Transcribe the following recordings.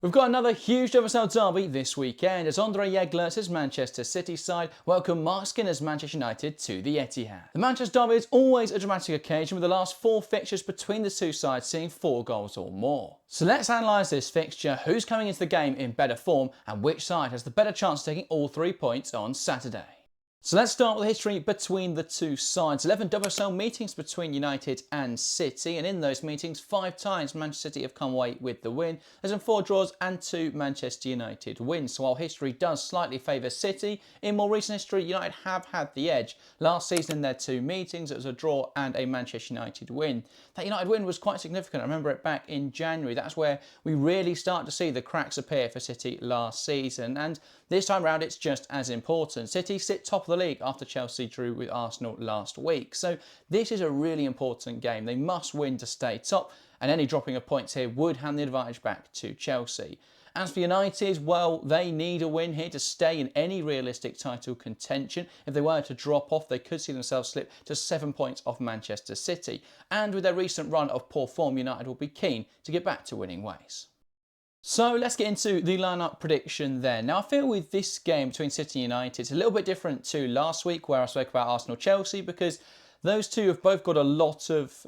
We've got another huge WSL derby this weekend as Andrée Jeglertz' Manchester City side welcome Marc Skinner's Manchester United to the Etihad. The Manchester derby is always a dramatic occasion, with the last 4 fixtures between the two sides seeing 4 goals or more. So let's analyse this fixture, who's coming into the game in better form and which side has the better chance of taking all 3 points on Saturday. So let's start with the history between the two sides. 11 WSL meetings between United and City, and in those meetings 5 times Manchester City have come away with the win. There's been 4 draws and 2 Manchester United wins. So while history does slightly favour City, in more recent history United have had the edge. Last season in their 2 meetings it was a draw and a Manchester United win. That United win was quite significant. I remember it back in January. That's where we really start to see the cracks appear for City last season, and this time round it's just as important. City sit top of the league after Chelsea drew with Arsenal last week. So this is a really important game. They must win to stay top, and any dropping of points here would hand the advantage back to Chelsea. As for United, well, they need a win here to stay in any realistic title contention. If they were to drop off, they could see themselves slip to 7 points off Manchester City. And with their recent run of poor form, United will be keen to get back to winning ways. So let's get into the lineup prediction then. Now I feel with this game between City and United, it's a little bit different to last week where I spoke about Arsenal-Chelsea, because those two have both got a lot of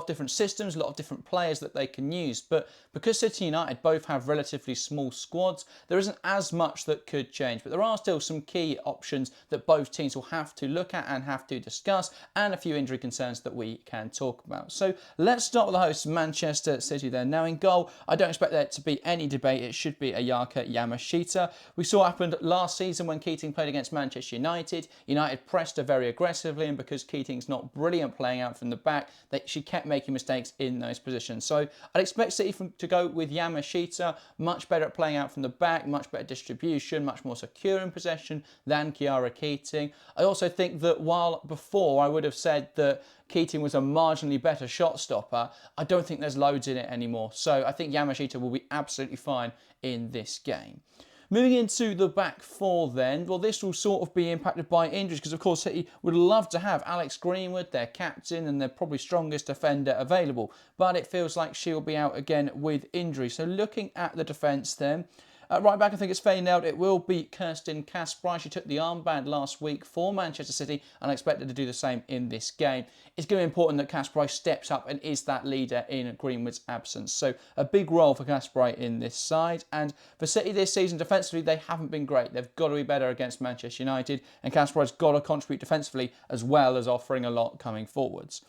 different systems, a lot of different players that they can use. But because City and United both have relatively small squads, there isn't as much that could change. But there are still some key options that both teams will have to look at and have to discuss, and a few injury concerns that we can talk about. So let's start with the hosts, Manchester City then. Now in goal, I don't expect there to be any debate. It should be Ayaka Yamashita. We saw what happened last season when Keating played against Manchester United. United pressed her very aggressively, and because Keating's not brilliant playing out from the back, she kept making mistakes in those positions. So I'd expect City to go with Yamashita, much better at playing out from the back, much better distribution, much more secure in possession than Chiara Keating. I also think that while before I would have said that Keating was a marginally better shot stopper, I don't think there's loads in it anymore. So I think Yamashita will be absolutely fine in this game. Moving into the back 4 then, well, this will sort of be impacted by injuries because, of course, City would love to have Alex Greenwood, their captain, and their probably strongest defender available. But it feels like she'll be out again with injury. So looking at the defence then, right back, I think it's fairly nailed. It will be Kirsten Kasperai. She took the armband last week for Manchester City, and I expect her to do the same in this game. It's going to be important that Kasperai steps up and is that leader in Greenwood's absence. So a big role for Kasperai in this side. And for City this season, defensively, they haven't been great. They've got to be better against Manchester United, and Kasperai's got to contribute defensively as well as offering a lot coming forwards.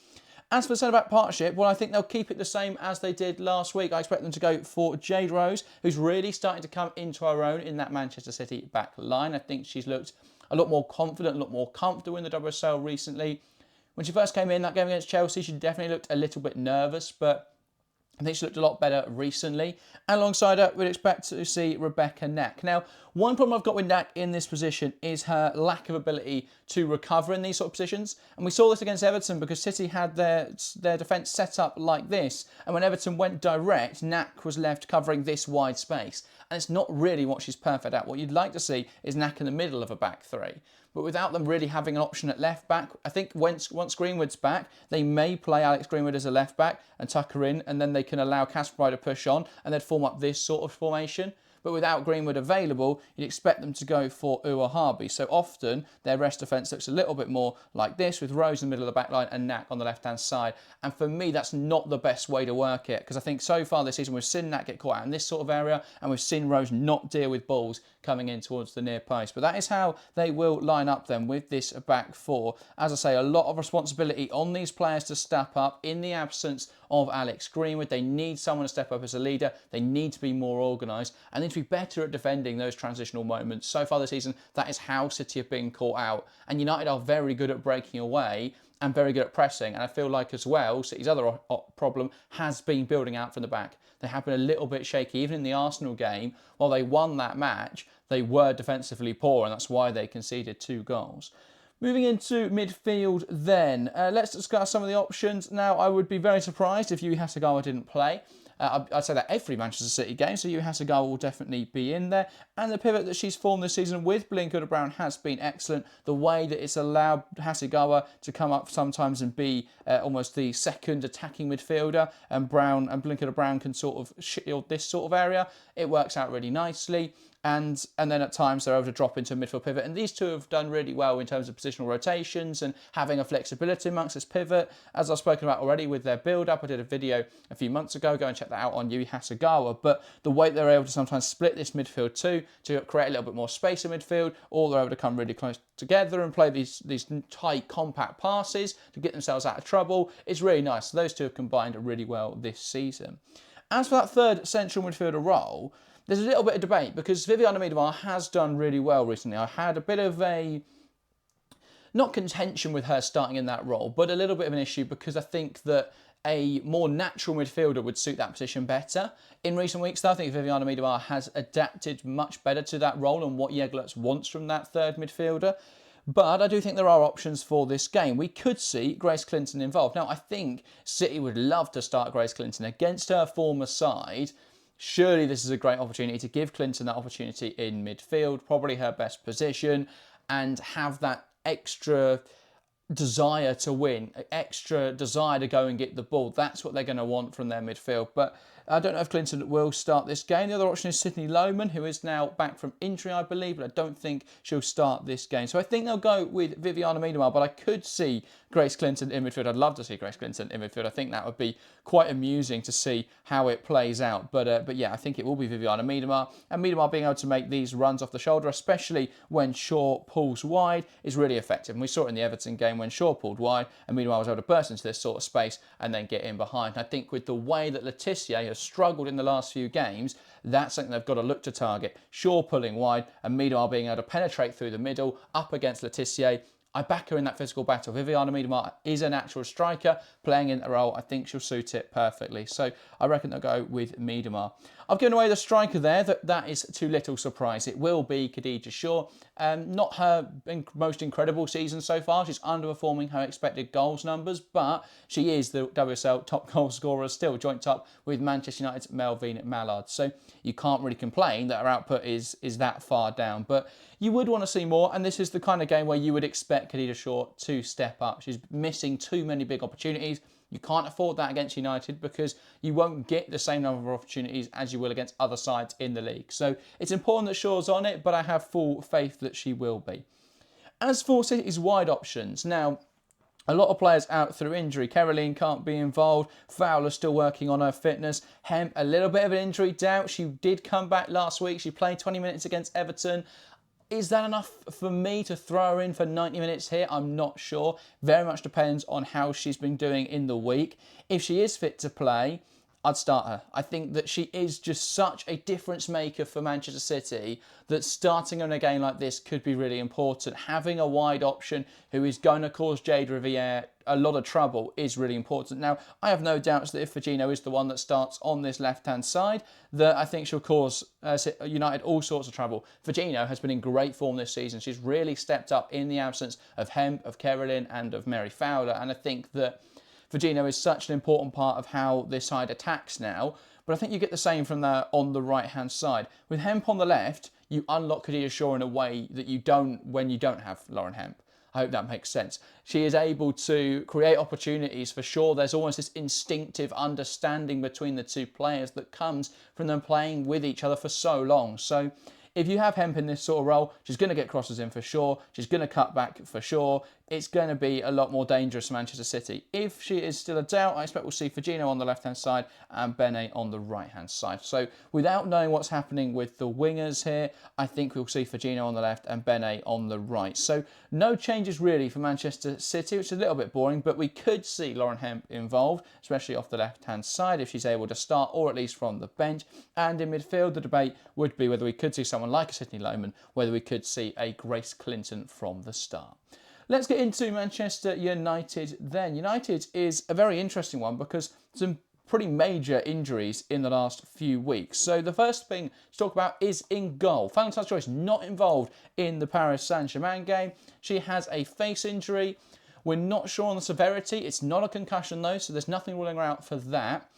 As for the centre-back partnership, well, I think they'll keep it the same as they did last week. I expect them to go for Jade Rose, who's really starting to come into her own in that Manchester City back line. I think she's looked a lot more confident, a lot more comfortable in the WSL recently. When she first came in that game against Chelsea, she definitely looked a little bit nervous, but I think she looked a lot better recently. And alongside her, we'd expect to see Rebecca Knack. Now, one problem I've got with Knack in this position is her lack of ability to recover in these sort of positions. And we saw this against Everton because City had their defence set up like this. And when Everton went direct, Knack was left covering this wide space. And it's not really what she's perfect at. What you'd like to see is Knack in the middle of a back 3. But without them really having an option at left back, I think once Greenwood's back, they may play Alex Greenwood as a left back and tuck her in, and then they can allow Kasperai to push on and then form up this sort of formation. But without Greenwood available, you'd expect them to go for Uahabi. So often, their rest defence looks a little bit more like this, with Rose in the middle of the back line and Knack on the left-hand side. And for me, that's not the best way to work it, because I think so far this season, we've seen Knack get caught out in this sort of area, and we've seen Rose not deal with balls coming in towards the near post. But that is how they will line up then with this back 4. As I say, a lot of responsibility on these players to step up in the absence of Alex Greenwood. They need someone to step up as a leader. They need to be more organised and need to be better at defending those transitional moments. So far this season, that is how City have been caught out. And United are very good at breaking away and very good at pressing. And I feel like as well, City's other problem has been building out from the back. They have been a little bit shaky. Even in the Arsenal game, while they won that match, they were defensively poor, and that's why they conceded 2 goals. Moving into midfield then, let's discuss some of the options. Now, I would be very surprised if Yui Hasegawa didn't play. I'd say that every Manchester City game, so Yui Hasegawa will definitely be in there. And the pivot that she's formed this season with Brown has been excellent. The way that it's allowed Hasegawa to come up sometimes and be almost the second attacking midfielder, and Brown can sort of shield this sort of area. It works out really nicely. And then at times they're able to drop into a midfield pivot. And these two have done really well in terms of positional rotations and having a flexibility amongst this pivot. As I've spoken about already with their build-up, I did a video a few months ago. Go and check that out on Yui Hasegawa. But the way they're able to sometimes split this midfield too, to create a little bit more space in midfield, or they're able to come really close together and play these tight, compact passes to get themselves out of trouble, is really nice. So those two have combined really well this season. As for that third central midfielder role, there's a little bit of debate because Vivianne Miedema has done really well recently. I had a bit of a, not contention with her starting in that role, but a little bit of an issue because I think that a more natural midfielder would suit that position better. In recent weeks, though, I think Vivianne Miedema has adapted much better to that role and what Jeglertz wants from that third midfielder. But I do think there are options for this game. We could see Grace Clinton involved. Now, I think City would love to start Grace Clinton against her former side. Surely this is a great opportunity to give Clinton that opportunity in midfield, probably her best position, and have that extra desire to win, extra desire to go and get the ball. That's what they're going to want from their midfield. But I don't know if Clinton will start this game. The other option is Sydney Lohman, who is now back from injury, I believe, but I don't think she'll start this game. So I think they'll go with Vivianne Miedema, but I could see Grace Clinton in midfield. I'd love to see Grace Clinton in midfield. I think that would be quite amusing to see how it plays out. But yeah, I think it will be Vivianne Miedema. And Miedema being able to make these runs off the shoulder, especially when Shaw pulls wide, is really effective. And we saw it in the Everton game when Shaw pulled wide and Miedema was able to burst into this sort of space and then get in behind. I think with the way that Laetitia has struggled in the last few games, that's something they've got to look to target. Shaw pulling wide and Miedema being able to penetrate through the middle up against Laetitia. I back her in that physical battle. Vivianne Miedema is a natural striker, playing in the role. I think she'll suit it perfectly. So I reckon they'll go with Miedema. I've given away the striker there. That is too little surprise. It will be Khadija Shaw. Not her most incredible season so far. She's underperforming her expected goals numbers, but she is the WSL top goal scorer still, joint top with Manchester United's Melvine Mallard. So you can't really complain that her output is that far down. But you would want to see more, and this is the kind of game where you would expect Khadija Shaw to step up. She's missing too many big opportunities. You can't afford that against United because you won't get the same number of opportunities as you will against other sides in the league. So it's important that Shaw's on it, but I have full faith that she will be. As for City's wide options, now, a lot of players out through injury. Caroline can't be involved. Fowler's still working on her fitness. Hemp, a little bit of an injury doubt. She did come back last week. She played 20 minutes against Everton. Is that enough for me to throw her in for 90 minutes here? I'm not sure. Very much depends on how she's been doing in the week. If she is fit to play, I'd start her. I think that she is just such a difference maker for Manchester City that starting on a game like this could be really important. Having a wide option who is going to cause Jade Riviere a lot of trouble is really important. Now, I have no doubts that if Firmino is the one that starts on this left-hand side, that I think she'll cause United all sorts of trouble. Firmino has been in great form this season. She's really stepped up in the absence of Hemp, of Caroline and of Mary Fowler. And I think that Firmino is such an important part of how this side attacks now. But I think you get the same from there on the right-hand side. With Hemp on the left, you unlock Khadija Shaw in a way that you don't when you don't have Lauren Hemp. I hope that makes sense. She is able to create opportunities for Shaw. There's almost this instinctive understanding between the two players that comes from them playing with each other for so long. So if you have Hemp in this sort of role, she's going to get crosses in for sure. She's going to cut back for sure. It's going to be a lot more dangerous for Manchester City. If she is still a doubt, I expect we'll see Firmino on the left-hand side and Bene on the right-hand side. So without knowing what's happening with the wingers here, I think we'll see Firmino on the left and Bene on the right. So no changes really for Manchester City, which is a little bit boring, but we could see Lauren Hemp involved, especially off the left-hand side if she's able to start, or at least from the bench. And in midfield, the debate would be whether we could see someone like a Sydney Lohman, whether we could see a Grace Clinton from the start. Let's get into Manchester United then. United is a very interesting one because some pretty major injuries in the last few weeks. So the first thing to talk about is in goal. Valentin Joyce not involved in the Paris Saint-Germain game. She has a face injury. We're not sure on the severity. It's not a concussion though, so there's nothing ruling her out for that.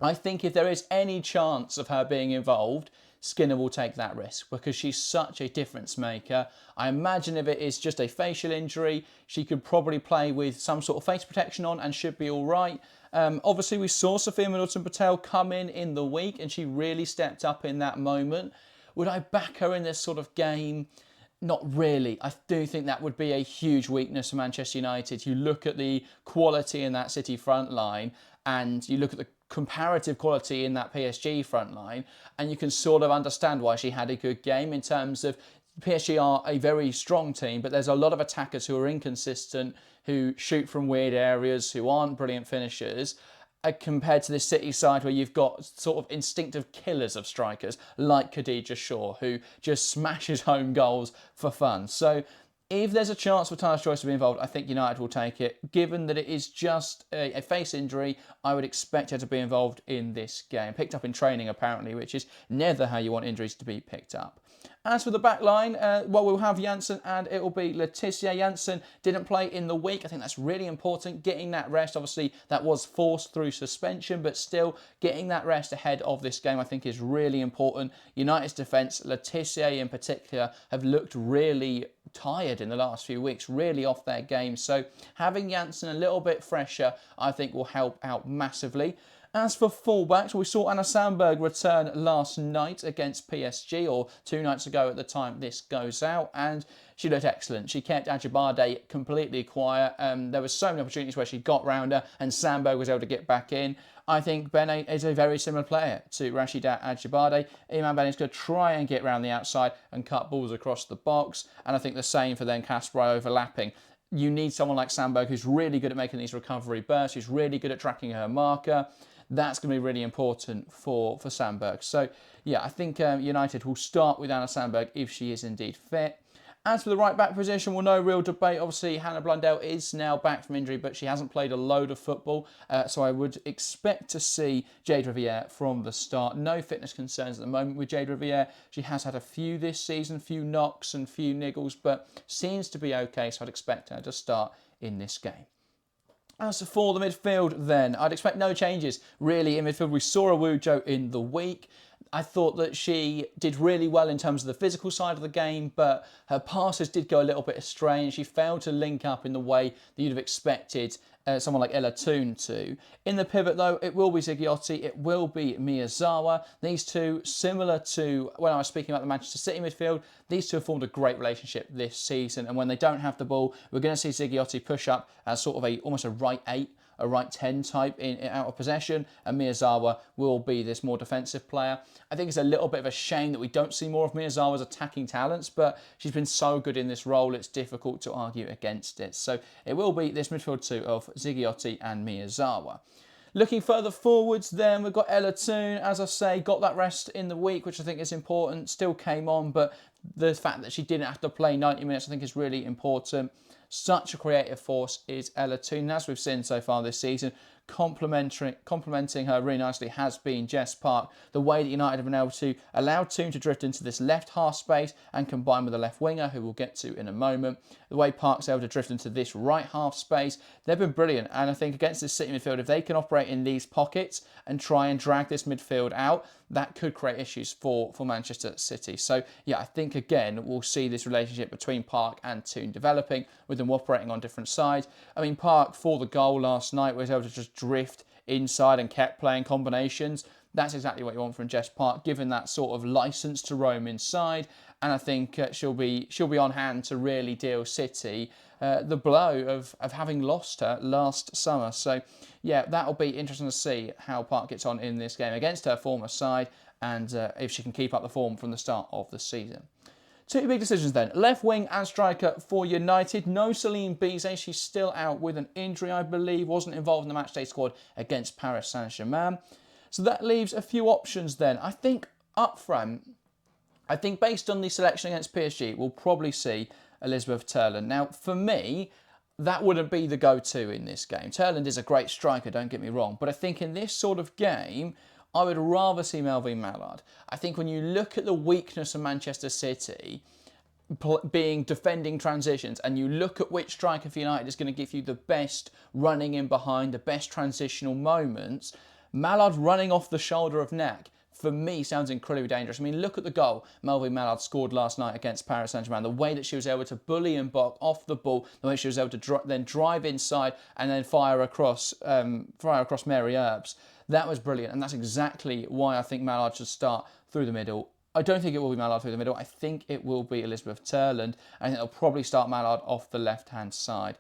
I think if there is any chance of her being involved, Skinner will take that risk because she's such a difference maker. I imagine if it is just a facial injury, she could probably play with some sort of face protection on and should be all right. Obviously, we saw Sophia Middleton-Patel come in the week and she really stepped up in that moment. Would I back her in this sort of game? Not really. I do think that would be a huge weakness for Manchester United. You look at the quality in that City front line and you look at the comparative quality in that PSG front line, and you can sort of understand why she had a good game in terms of PSG are a very strong team, but there's a lot of attackers who are inconsistent, who shoot from weird areas, who aren't brilliant finishers, compared to this City side where you've got sort of instinctive killers of strikers like Khadija Shaw, who just smashes home goals for fun. So if there's a chance for Tyler's Choice to be involved, I think United will take it. Given that it is just a face injury, I would expect her to be involved in this game. Picked up in training, apparently, which is never how you want injuries to be picked up. As for the back line, we'll have Janssen and it will be Laetitia. Janssen didn't play in the week. I think that's really important, getting that rest. Obviously, that was forced through suspension, but still getting that rest ahead of this game, I think, is really important. United's defence, Laetitia in particular, have looked really tired in the last few weeks, really off their game. So having Janssen a little bit fresher, I think, will help out massively. As for fullbacks, we saw Anna Sandberg return last night against PSG, or 2 nights ago at the time this goes out, and she looked excellent. She kept Ajibade completely quiet. There were so many opportunities where she got round her, and Sandberg was able to get back in. I think Bene is a very similar player to Rashida Ajibade. Iman Bene is going to try and get round the outside and cut balls across the box, and I think the same for then Kasparov overlapping. You need someone like Sandberg who's really good at making these recovery bursts, who's really good at tracking her marker. That's going to be really important for Sandberg. So, yeah, I think United will start with Anna Sandberg if she is indeed fit. As for the right-back position, well, no real debate. Obviously, Hannah Blundell is now back from injury, but she hasn't played a load of football. So I would expect to see Jade Riviere from the start. No fitness concerns at the moment with Jade Riviere. She has had a few this season, few knocks and few niggles, but seems to be okay. So I'd expect her to start in this game. As for the midfield then, I'd expect no changes really in midfield. We saw Awujo in the week. I thought that she did really well in terms of the physical side of the game, but her passes did go a little bit astray and she failed to link up in the way that you'd have expected someone like Ella Toon to. In the pivot though, it will be Zigiotti, it will be Miyazawa. These two, similar to when I was speaking about the Manchester City midfield, these two have formed a great relationship this season, and when they don't have the ball, we're going to see Zigiotti push up as sort of almost a right 8, a right 10 type out of possession, and Miyazawa will be this more defensive player. I think it's a little bit of a shame that we don't see more of Miyazawa's attacking talents, but she's been so good in this role, it's difficult to argue against it. So it will be this midfield two of Zigiotti and Miyazawa. Looking further forwards then, we've got Ella Toon, as I say, got that rest in the week, which I think is important, still came on, but the fact that she didn't have to play 90 minutes I think is really important. Such a creative force is Ella Toon, as we've seen so far this season. Complementing her really nicely has been Jess Park. The way that United have been able to allow Toon to drift into this left half space and combine with the left winger, who we'll get to in a moment. The way Park's able to drift into this right half space, they've been brilliant. And I think against this City midfield, if they can operate in these pockets and try and drag this midfield out, that could create issues for Manchester City. So, yeah, I think, again, we'll see this relationship between Park and Toon developing, with them operating on different sides. I mean, Park, for the goal last night, was able to just drift inside and kept playing combinations. That's exactly what you want from Jess Park, given that sort of license to roam inside. And I think she'll be on hand to really deal City the blow of having lost her last summer. So, yeah, that'll be interesting to see how Park gets on in this game against her former side, and if she can keep up the form from the start of the season. Two big decisions then. Left wing and striker for United. No Celine Bizet. She's still out with an injury, I believe. Wasn't involved in the matchday squad against Paris Saint-Germain. So that leaves a few options then. I think up front, based on the selection against PSG, we'll probably see Elizabeth Turland. Now, for me, that wouldn't be the go-to in this game. Turland is a great striker, don't get me wrong. But I think in this sort of game, I would rather see Melvin Mallard. I think when you look at the weakness of Manchester City being defending transitions, and you look at which striker for United is going to give you the best running in behind, the best transitional moments, Mallard running off the shoulder of Nak, for me, sounds incredibly dangerous. I mean, look at the goal Melvin Mallard scored last night against Paris Saint-Germain. The way that she was able to bully and block off the ball, the way she was able to then drive inside and then fire across Mary Earps. That was brilliant, and that's exactly why I think Mallard should start through the middle. I don't think it will be Mallard through the middle. I think it will be Elizabeth Turland. I think they'll probably start Mallard off the left-hand side.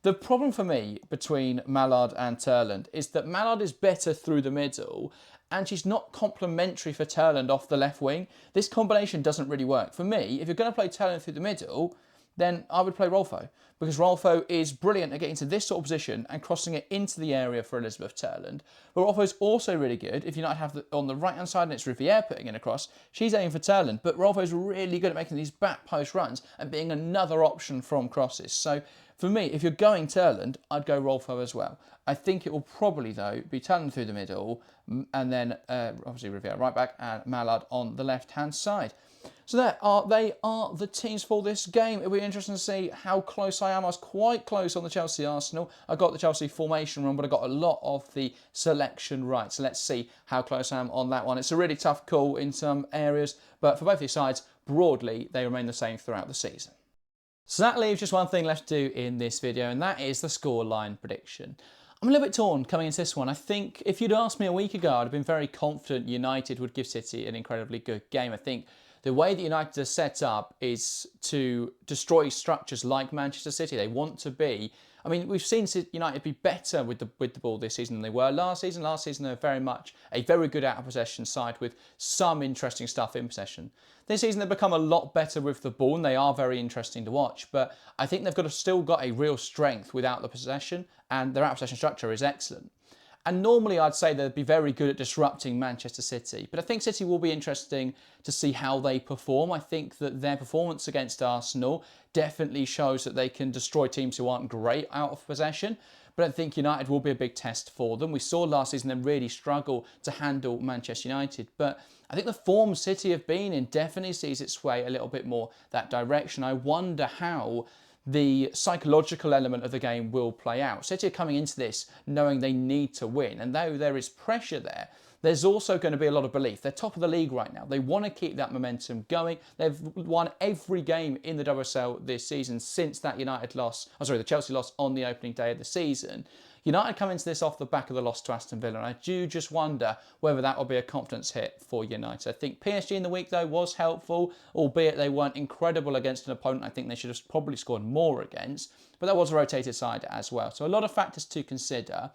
The problem for me between Mallard and Turland is that Mallard is better through the middle and she's not complementary for Turland off the left wing. This combination doesn't really work. For me, if you're going to play Turland through the middle, then I would play Rolfo, because Rolfo is brilliant at getting to this sort of position and crossing it into the area for Elizabeth Turland. But Rolfo is also really good if you not have on the right-hand side and it's Riviere putting in across. She's aiming for Turland, but Rolfo is really good at making these back post runs and being another option from crosses. So for me, if you're going Turland, I'd go Rolfo as well. I think it will probably, though, be Turland through the middle and then obviously Riviere right back and Mallard on the left-hand side. So they are the teams for this game. It'll be interesting to see how close I am. I was quite close on the Chelsea-Arsenal. I got the Chelsea formation wrong, but I got a lot of the selection right. So let's see how close I am on that one. It's a really tough call in some areas, but for both these sides, broadly, they remain the same throughout the season. So that leaves just one thing left to do in this video, and that is the scoreline prediction. I'm a little bit torn coming into this one. I think if you'd asked me a week ago, I'd have been very confident United would give City an incredibly good game. I think the way that United are set up is to destroy structures like Manchester City. They want to be... I mean, we've seen United be better with the ball this season than they were last season. Last season, they were very much a very good out-of-possession side with some interesting stuff in possession. This season, they've become a lot better with the ball, and they are very interesting to watch. But I think they've still got a real strength without the possession, and their out-of-possession structure is excellent. And normally I'd say they'd be very good at disrupting Manchester City. But I think City will be interesting to see how they perform. I think that their performance against Arsenal definitely shows that they can destroy teams who aren't great out of possession. But I think United will be a big test for them. We saw last season them really struggle to handle Manchester United. But I think the form City have been in definitely sees its way a little bit more that direction. I wonder how the psychological element of the game will play out. City are coming into this knowing they need to win, and though there is pressure there, there's also going to be a lot of belief. They're top of the league right now. They want to keep that momentum going. They've won every game in the WSL this season since that the Chelsea loss on the opening day of the season. United come into this off the back of the loss to Aston Villa, and I do just wonder whether that will be a confidence hit for United. I think PSG in the week, though, was helpful, albeit they weren't incredible against an opponent I think they should have probably scored more against, but that was a rotated side as well. So a lot of factors to consider.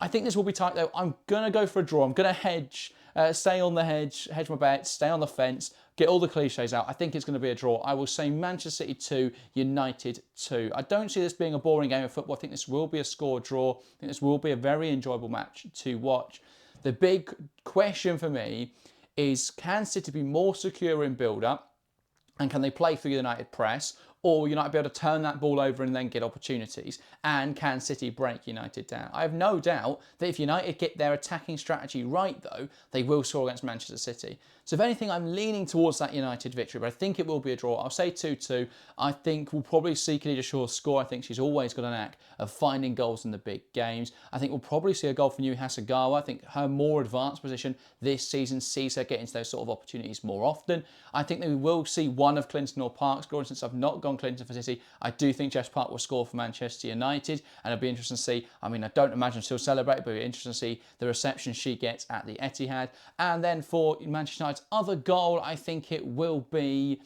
I think this will be tight, though. I'm going to go for a draw. I'm going to hedge, stay on the hedge my bets, stay on the fence, get all the cliches out. I think it's going to be a draw. I will say Manchester City 2, United 2. I don't see this being a boring game of football. I think this will be a score draw. I think this will be a very enjoyable match to watch. The big question for me is, can City be more secure in build-up? And can they play through United press? Or United be able to turn that ball over and then get opportunities? And can City break United down? I have no doubt that if United get their attacking strategy right, though, they will score against Manchester City. So if anything, I'm leaning towards that United victory, but I think it will be a draw. I'll say 2-2. I think we'll probably see Khadija Shaw score. I think she's always got an knack of finding goals in the big games. I think we'll probably see a goal from Yui Hasegawa. I think her more advanced position this season sees her get into those sort of opportunities more often. I think that we will see one of Clinton or Park scoring. Since I've not gone Clinton for City, I do think Jess Park will score for Manchester United, and it'll be interesting to see. I mean, I don't imagine she'll celebrate, but it'll be interesting to see the reception she gets at the Etihad. And then for Manchester United's other goal, I think it will be,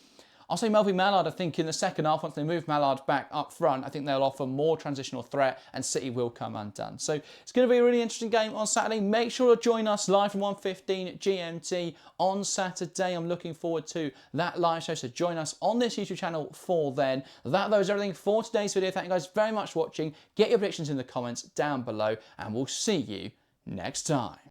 I'll say Melvin Mallard. I think in the second half, once they move Mallard back up front, I think they'll offer more transitional threat and City will come undone. So it's going to be a really interesting game on Saturday. Make sure to join us live from 1:15 GMT on Saturday. I'm looking forward to that live show, so join us on this YouTube channel for then. That, though, is everything for today's video. Thank you guys very much for watching. Get your predictions in the comments down below, and we'll see you next time.